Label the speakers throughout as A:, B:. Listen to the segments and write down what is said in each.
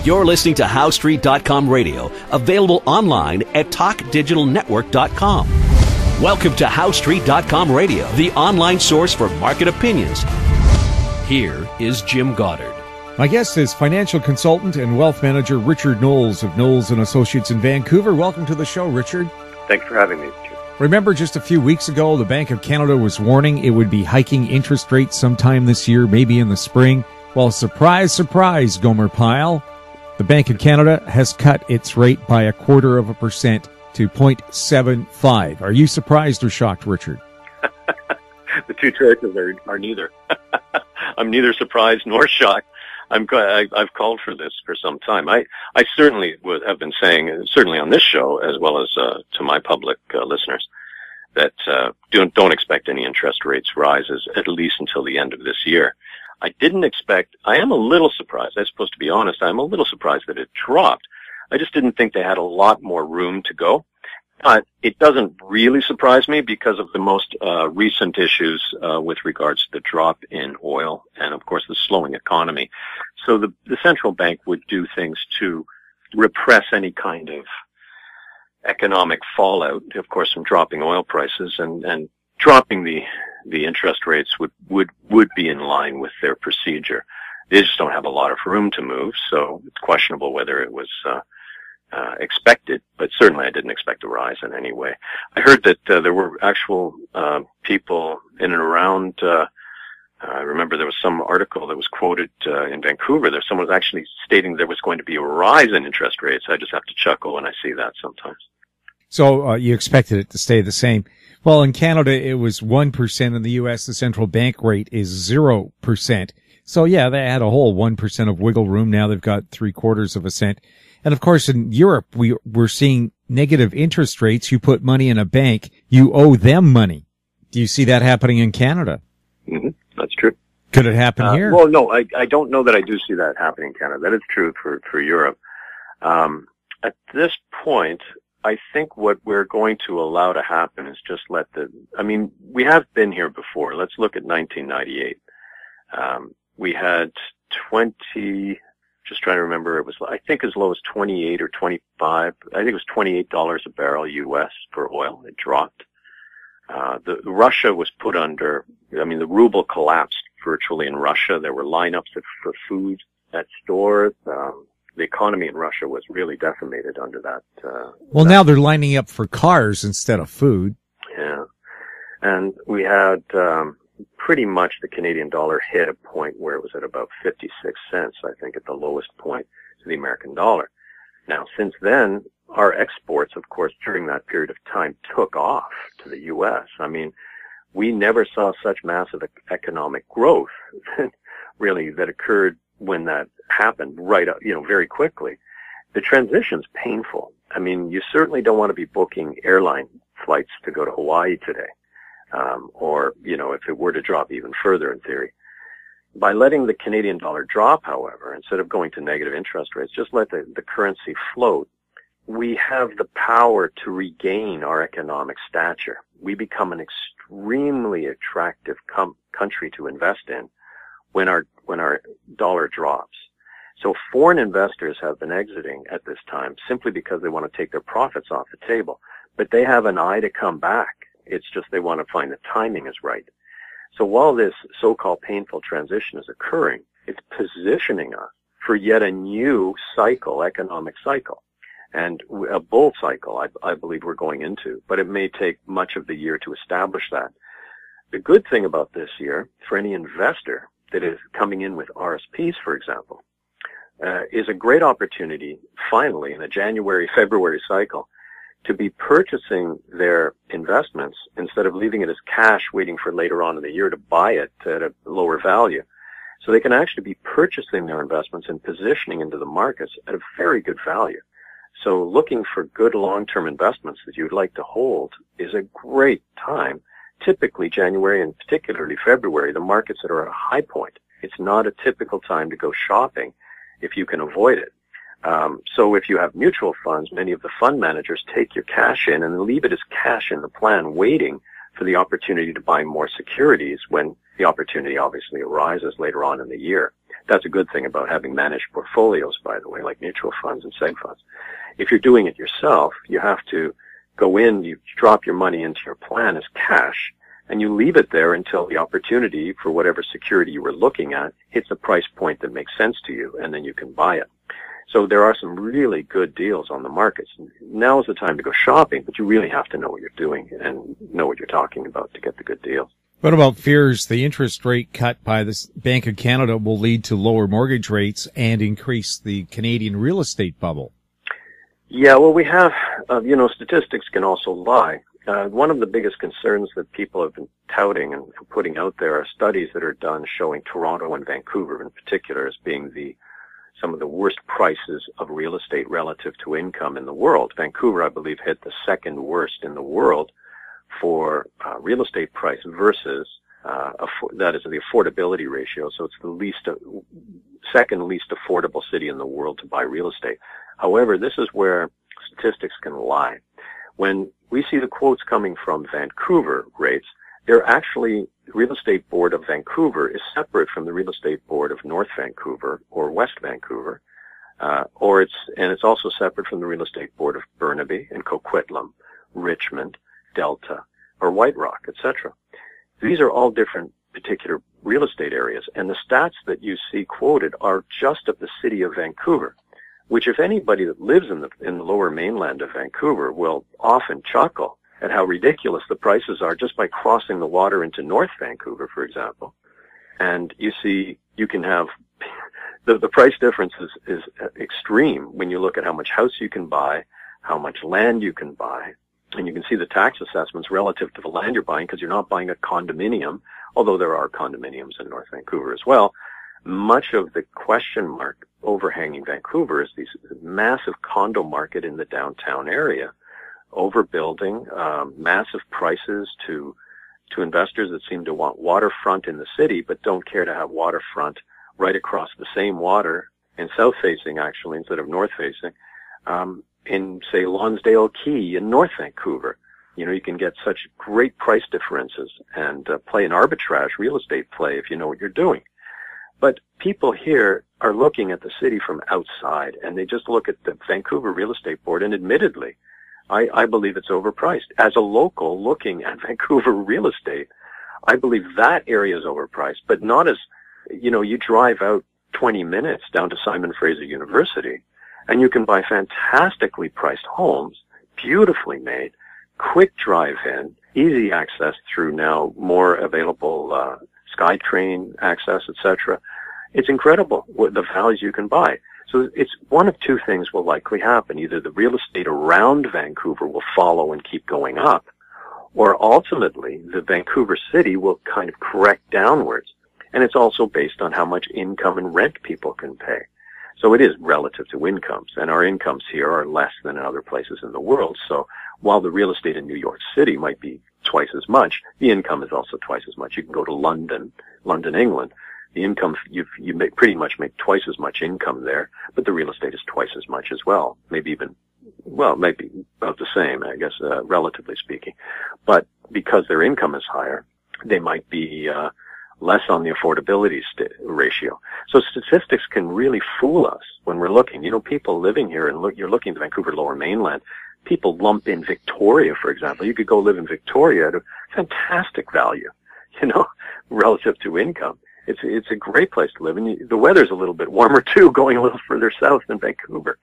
A: You're listening to HowStreet.com radio, available online at TalkDigitalNetwork.com. Welcome to HowStreet.com radio, the online source for market opinions. Here is Jim Goddard.
B: My guest is financial consultant and wealth manager Richard Knowles of Knowles & Associates in Vancouver. Welcome to the show, Richard.
C: Thanks for having me, Jim.
B: Remember, just a few weeks ago, the Bank of Canada was warning it would be hiking interest rates sometime this year, maybe in the spring. Well, surprise, surprise, Gomer Pyle. The Bank of Canada has cut its rate by 0.25% to 0.75. Are you surprised or shocked, Richard?
C: The two choices are neither. I'm neither surprised nor shocked. I've called for this for some time. I certainly have been saying, certainly on this show, as well as to my public listeners, that don't expect any interest rates rises, at least until the end of this year. I am a little surprised. I'm supposed to be honest. I'm a little surprised that it dropped. I just didn't think they had a lot more room to go. It doesn't really surprise me because of the most recent issues with regards to the drop in oil and, of course, the slowing economy. So the central bank would do things to repress any kind of economic fallout, of course, from dropping oil prices, and dropping the interest rates would be in line with their procedure. They just don't have a lot of room to move, so it's questionable whether it was expected, but certainly I didn't expect a rise in any way. I heard that there were actual people in and around. I remember there was some article that was quoted in Vancouver. Someone was actually stating there was going to be a rise in interest rates. I just have to chuckle when I see that sometimes. So
B: you expected it to stay the same. Well, in Canada, it was 1%. In the U.S., the central bank rate is 0%. So, yeah, they had a whole 1% of wiggle room. Now they've got 0.75%. And, of course, in Europe, we're seeing negative interest rates. You put money in a bank, you owe them money. Do you see that happening in Canada?
C: Mm-hmm. That's true.
B: Could it happen here?
C: Well, no, I don't know that I do see that happening in Canada. That is true for Europe. At this point, I think what we're going to allow to happen is just we have been here before. Let's look at 1998. We had just trying to remember, it was, I think, as low as 28 or 25. I think it was $28 a barrel U.S. for oil. It dropped. Russia was put under, the ruble collapsed virtually in Russia. There were lineups for food at stores. The economy in Russia was really decimated under that.
B: Now they're lining up for cars instead of food.
C: Yeah. And we had pretty much the Canadian dollar hit a point where it was at about 56 cents, I think, at the lowest point to the American dollar. Now, since then, our exports, of course, during that period of time took off to the U.S. We never saw such massive economic growth, really, that occurred when that happened very quickly. The transition's painful. You certainly don't want to be booking airline flights to go to Hawaii today. Or if it were to drop even further in theory. By letting the Canadian dollar drop, however, instead of going to negative interest rates, just let the currency float, we have the power to regain our economic stature. We become an extremely attractive country to invest in when our dollar drops. So foreign investors have been exiting at this time simply because they want to take their profits off the table, but they have an eye to come back. It's just they want to find the timing is right. So while this so-called painful transition is occurring, it's positioning us for yet a new cycle, economic cycle, and a bull cycle, I believe we're going into, but it may take much of the year to establish that. The good thing about this year, for any investor that is coming in with RSPs, for example, is a great opportunity, finally, in a January-February cycle, to be purchasing their investments instead of leaving it as cash waiting for later on in the year to buy it at a lower value. So they can actually be purchasing their investments and positioning into the markets at a very good value. So looking for good long-term investments that you'd like to hold is a great time. Typically January and particularly February, the markets that are at a high point. It's not a typical time to go shopping if you can avoid it. So if you have mutual funds, many of the fund managers take your cash in and leave it as cash in the plan, waiting for the opportunity to buy more securities when the opportunity obviously arises later on in the year. That's a good thing about having managed portfolios, by the way, like mutual funds and seg funds. If you're doing it yourself, you have to go in, you drop your money into your plan as cash, and you leave it there until the opportunity for whatever security you were looking at hits a price point that makes sense to you, and then you can buy it. So there are some really good deals on the markets. Now is the time to go shopping, but you really have to know what you're doing and know what you're talking about to get the good deals.
B: What about fears the interest rate cut by the Bank of Canada will lead to lower mortgage rates and increase the Canadian real estate bubble?
C: Yeah, well, we have, statistics can also lie. One of the biggest concerns that people have been touting and putting out there are studies that are done showing Toronto and Vancouver in particular as being some of the worst prices of real estate relative to income in the world. Vancouver, I believe, hit the second worst in the world for real estate price versus that is the affordability ratio. So it's the second least affordable city in the world to buy real estate. However, this is where statistics can lie. When we see the quotes coming from Vancouver rates, they're actually, the Real Estate Board of Vancouver is separate from the Real Estate Board of North Vancouver or West Vancouver, it's also separate from the Real Estate Board of Burnaby and Coquitlam, Richmond, Delta, or White Rock, etc. These are all different particular real estate areas, and the stats that you see quoted are just of the city of Vancouver, which if anybody that lives in the lower mainland of Vancouver will often chuckle at how ridiculous the prices are just by crossing the water into North Vancouver, for example. And you see, you can have, the price difference is extreme when you look at how much house you can buy, how much land you can buy, and you can see the tax assessments relative to the land you're buying because you're not buying a condominium, although there are condominiums in North Vancouver as well. Much of the question mark overhanging Vancouver is this massive condo market in the downtown area, overbuilding, massive prices to investors that seem to want waterfront in the city but don't care to have waterfront right across the same water and south-facing actually instead of north-facing, in, say, Lonsdale Quay in North Vancouver. You know, you can get such great price differences and play an arbitrage real estate play if you know what you're doing. But people here are looking at the city from outside, and they just look at the Vancouver Real Estate Board, and admittedly, I believe it's overpriced. As a local looking at Vancouver real estate, I believe that area is overpriced, but not as, you know, you drive out 20 minutes down to Simon Fraser University, and you can buy fantastically priced homes, beautifully made, quick drive-in, easy access through now more available SkyTrain access, etc. It's incredible what the values you can buy. So it's one of two things will likely happen. Either the real estate around Vancouver will follow and keep going up, or ultimately the Vancouver city will kind of correct downwards. And it's also based on how much income and rent people can pay. So it is relative to incomes, and our incomes here are less than in other places in the world. So while the real estate in New York City might be twice as much, the income is also twice as much. You can go to London, England. The income, you pretty much make twice as much income there, but the real estate is twice as much as well. Maybe about the same, I guess, relatively speaking. But because their income is higher, they might be less on the affordability ratio. So statistics can really fool us when we're looking. You know, people living here, and you're looking at the Vancouver Lower Mainland, people lump in Victoria, for example. You could go live in Victoria at a fantastic value, you know, relative to income. It's a great place to live, and the weather's a little bit warmer too, going a little further south than Vancouver,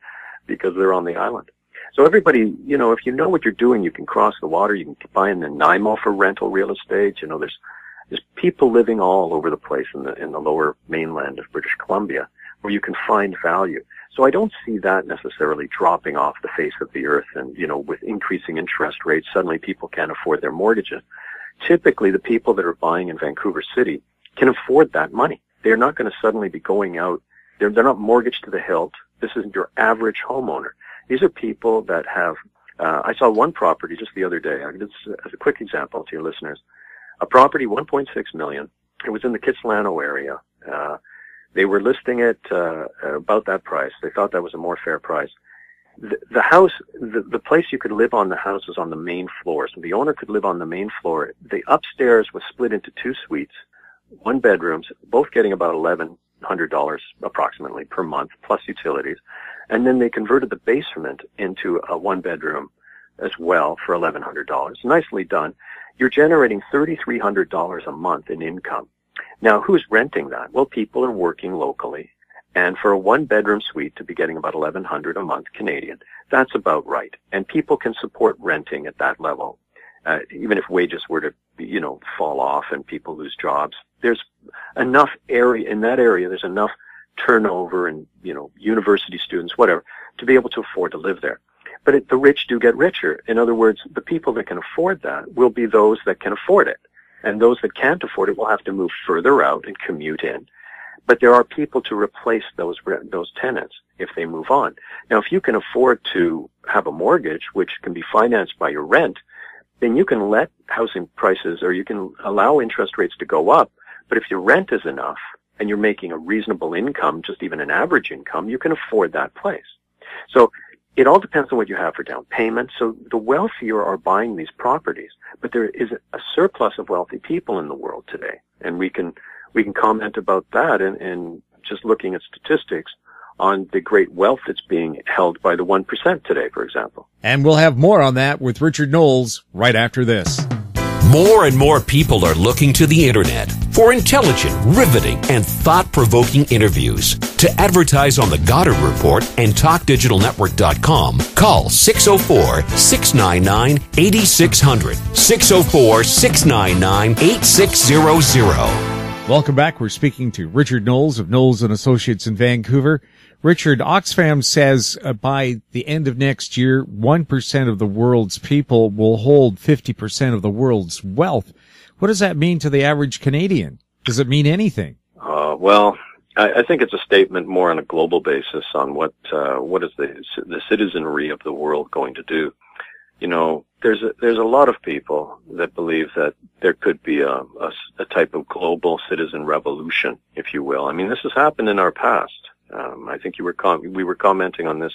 C: because they're on the island. So everybody, you know, if you know what you're doing, you can cross the water. You can buy in Nanaimo for rental real estate. You know, there's people living all over the place in the lower mainland of British Columbia where you can find value. So I don't see that necessarily dropping off the face of the earth. And, you know, with increasing interest rates, suddenly people can't afford their mortgages. Typically, the people that are buying in Vancouver City can afford that money. They're not going to suddenly be going out. They're not mortgaged to the hilt. This isn't your average homeowner. These are people that have, I saw one property just the other day. This as a quick example to your listeners. A property, $1.6 million. It was in the Kitsilano area. They were listing it about that price. They thought that was a more fair price. The house, the place you could live on the house was on the main floor. So the owner could live on the main floor. The upstairs was split into two suites, one bedrooms, both getting about 11 $1,100 approximately per month, plus utilities. And then they converted the basement into a one-bedroom as well for $1,100. Nicely done. You're generating $3,300 a month in income. Now, who's renting that? Well, people are working locally. And for a one-bedroom suite to be getting about $1,100 a month Canadian, that's about right. And people can support renting at that level. Even if wages were to, fall off and people lose jobs, there's enough area, in that area, there's enough turnover and, university students, whatever, to be able to afford to live there. But the rich do get richer. In other words, the people that can afford that will be those that can afford it. And those that can't afford it will have to move further out and commute in. But there are people to replace those tenants if they move on. Now, if you can afford to have a mortgage, which can be financed by your rent, then you can let housing prices, or you can allow interest rates to go up. But if your rent is enough and you're making a reasonable income, just even an average income, you can afford that place. So it all depends on what you have for down payment. So the wealthier are buying these properties, but there is a surplus of wealthy people in the world today. And we can comment about that and just looking at statistics on the great wealth that's being held by the 1% today, for example.
B: And we'll have more on that with Richard Knowles right after this.
A: More and more people are looking to the internet for intelligent, riveting, and thought-provoking interviews. To advertise on the Goddard Report and TalkDigitalNetwork.com, call 604-699-8600, 604-699-8600.
B: Welcome back. We're speaking to Richard Knowles of Knowles & Associates in Vancouver. Richard, Oxfam says by the end of next year, 1% of the world's people will hold 50% of the world's wealth. What does that mean to the average Canadian? Does it mean anything?
C: Well, I think it's a statement more on a global basis on what is the citizenry of the world going to do. There's a lot of people that believe that there could be a type of global citizen revolution, if you will. I mean, this has happened in our past. I think we were commenting on this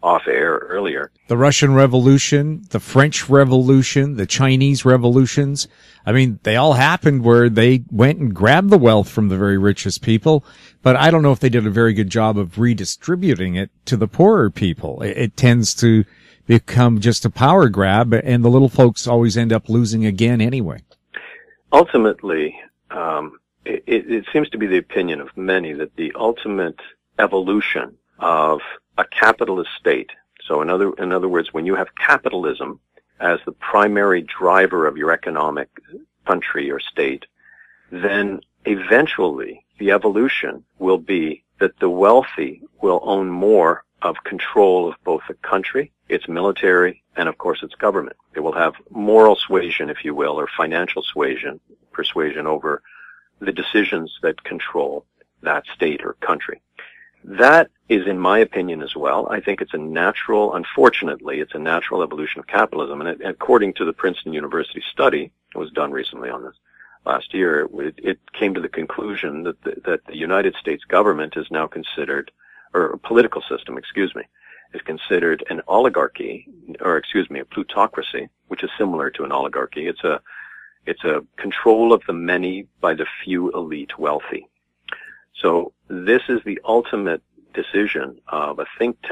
C: off air earlier.
B: The Russian Revolution, the French Revolution, the Chinese revolutions. I mean, they all happened where they went and grabbed the wealth from the very richest people. But I don't know if they did a very good job of redistributing it to the poorer people. It tends to become just a power grab, and the little folks always end up losing again anyway.
C: Ultimately, it seems to be the opinion of many that the ultimate evolution of a capitalist state, so in other words, when you have capitalism as the primary driver of your economic country or state, then eventually the evolution will be that the wealthy will own more of control of both the country, its military, and of course its government. It will have moral suasion, if you will, or financial persuasion over the decisions that control that state or country. That is, in my opinion as well, I think unfortunately, it's a natural evolution of capitalism. And according to the Princeton University study, it was done recently on this last year, it came to the conclusion that the United States government is now considered, or a political system, is considered an oligarchy, or a plutocracy, which is similar to an oligarchy. It's a control of the many by the few elite wealthy. So this is the ultimate decision of a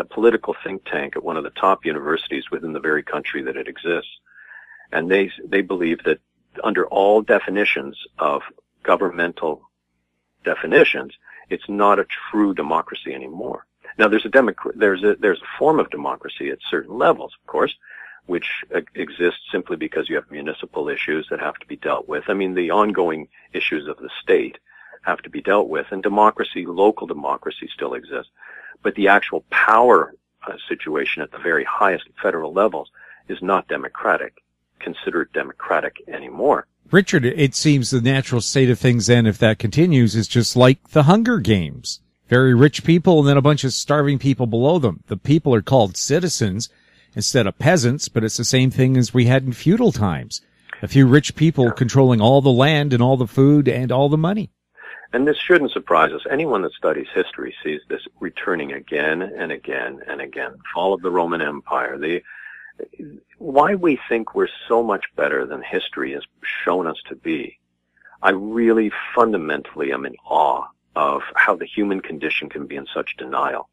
C: political think tank at one of the top universities within the very country that it exists. And they believe that under all definitions of governmental definitions, it's not a true democracy anymore. Now there's a form of democracy at certain levels, of course, which exists simply because you have municipal issues that have to be dealt with. I mean, the ongoing issues of the state have to be dealt with, and local democracy still exists. But the actual power situation at the very highest federal levels is not considered democratic anymore.
B: Richard, it seems the natural state of things then, if that continues, is just like the Hunger Games. Very rich people and then a bunch of starving people below them. The people are called citizens instead of peasants, but it's the same thing as we had in feudal times. A few rich people controlling all the land and all the food and all the money.
C: And this shouldn't surprise us. Anyone that studies history sees this returning again and again and again. Fall of the Roman Empire. Why we think we're so much better than history has shown us to be. I really fundamentally am in awe of how the human condition can be in such denial.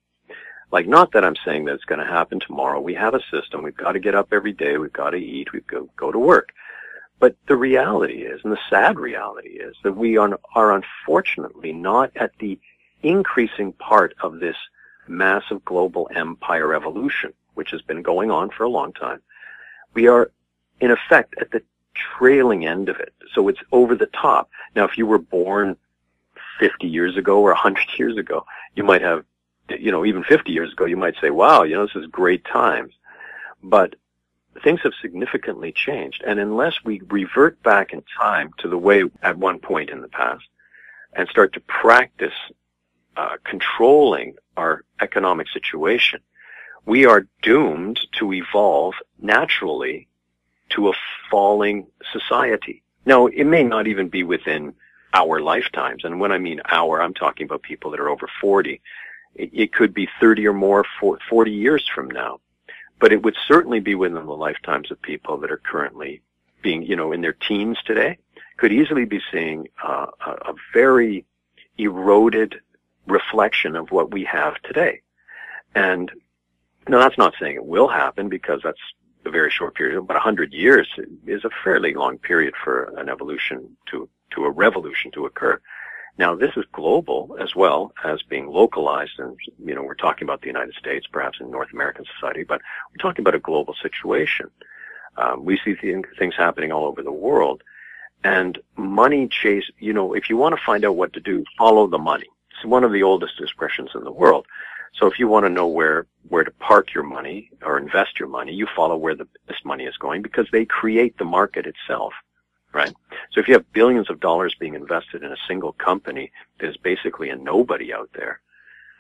C: Like, not that I'm saying that it's going to happen tomorrow. We have a system. We've got to get up every day. We've got to eat. We've got to go to work. But the reality is, and the sad reality is, that we are unfortunately not at the increasing part of this massive global empire evolution, which has been going on for a long time. We are, in effect, at the trailing end of it. So it's over the top. Now, if you were born 50 years ago or 100 years ago, you might have, even 50 years ago, you might say, wow, this is great times. But things have significantly changed. And unless we revert back in time to the way at one point in the past and start to practice controlling our economic situation, we are doomed to evolve naturally to a falling society. Now, it may not even be within our lifetimes. And when I mean our, I'm talking about people that are over 40. It could be 30 or more, 40 years from now. But it would certainly be within the lifetimes of people that are currently being, in their teens today, could easily be seeing a very eroded reflection of what we have today. And now that's not saying it will happen, because that's a very short period, but 100 years is a fairly long period for an evolution to a revolution to occur. Now, this is global as well as being localized, and, we're talking about the United States, perhaps in North American society, but we're talking about a global situation. We see things happening all over the world, and money chase, if you want to find out what to do, follow the money. It's one of the oldest expressions in the world. So if you want to know where to park your money or invest your money, you follow where this money is going, because they create the market itself. Right? So if you have billions of dollars being invested in a single company that is basically a nobody out there,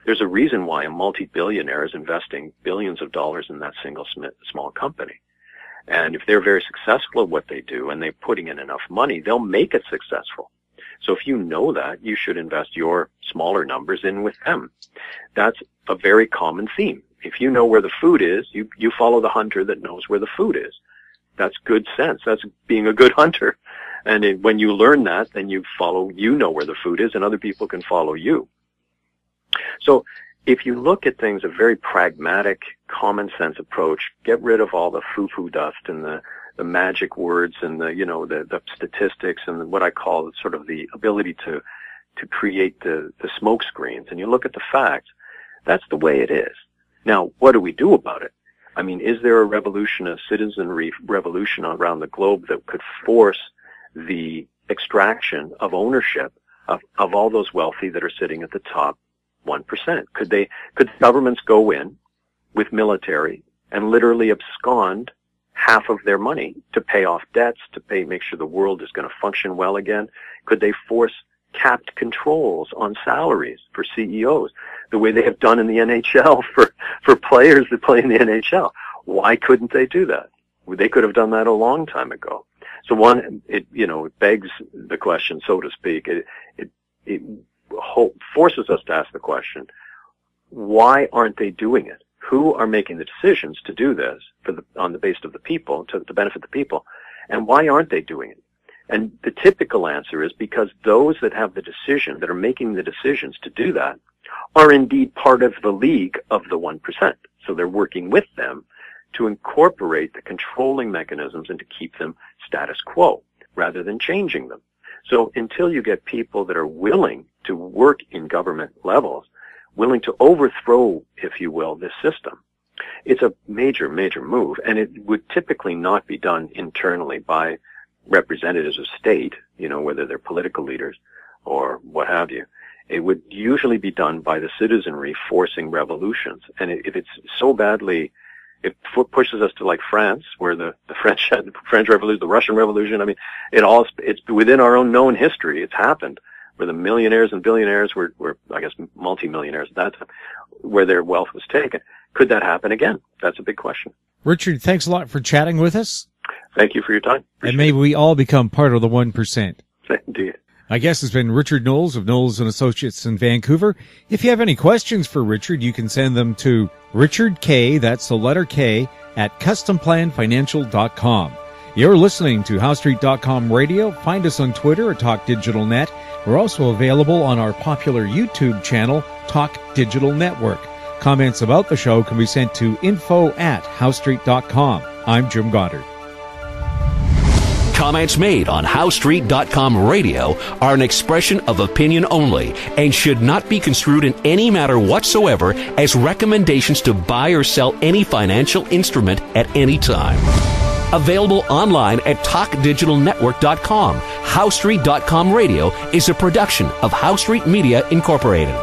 C: there's a reason why a multi-billionaire is investing billions of dollars in that single small company. And if they're very successful at what they do and they're putting in enough money, they'll make it successful. So if you know that, you should invest your smaller numbers in with them. That's a very common theme. If you know where the food is, you follow the hunter that knows where the food is. That's good sense. That's being a good hunter. And when you learn that, then you know where the food is, and other people can follow you. So if you look at things, a very pragmatic, common sense approach, get rid of all the foo-foo dust and the magic words and the statistics and what I call sort of the ability to create the smoke screens, and you look at the facts, that's the way it is. Now, what do we do about it? I mean, is there a revolution, a citizenry revolution around the globe that could force the extraction of ownership of all those wealthy that are sitting at the top 1%? Could governments go in with military and literally abscond half of their money to pay off debts, make sure the world is going to function well again? Could they force capped controls on salaries for CEOs, the way they have done in the NHL for players that play in the NHL? Why couldn't they do that? They could have done that a long time ago. So it begs the question, so to speak. It forces us to ask the question, why aren't they doing it? Who are making the decisions to do this on the basis of the people, to benefit the people? And why aren't they doing it? And the typical answer is because those that have the decision, that are making the decisions to do that, are indeed part of the league of the 1%. So they're working with them to incorporate the controlling mechanisms and to keep them status quo rather than changing them. So until you get people that are willing to work in government levels, willing to overthrow, if you will, this system, it's a major, major move. And it would typically not be done internally by representatives of state, whether they're political leaders or what have you. It would usually be done by the citizenry forcing revolutions. And if it's so badly, it pushes us to like France, where the French had the French Revolution, the Russian Revolution. I mean, it's within our own known history. It's happened where the millionaires and billionaires were I guess, multimillionaires at that time, where their wealth was taken. Could that happen again? That's a big question.
B: Richard, thanks a lot for chatting with us.
C: Thank you for your time.
B: And may we all become part of the 1%.
C: Indeed.
B: My guest has been Richard Knowles of Knowles & Associates in Vancouver. If you have any questions for Richard, you can send them to Richard K., that's the letter K, at customplanfinancial.com. You're listening to HowStreet.com radio. Find us on Twitter at Talk Digital Net. We're also available on our popular YouTube channel, Talk Digital Network. Comments about the show can be sent to info@HowStreet.com. I'm Jim Goddard.
A: Comments made on HowStreet.com radio are an expression of opinion only and should not be construed in any matter whatsoever as recommendations to buy or sell any financial instrument at any time. Available online at TalkDigitalNetwork.com. HowStreet.com radio is a production of HowStreet Media Incorporated.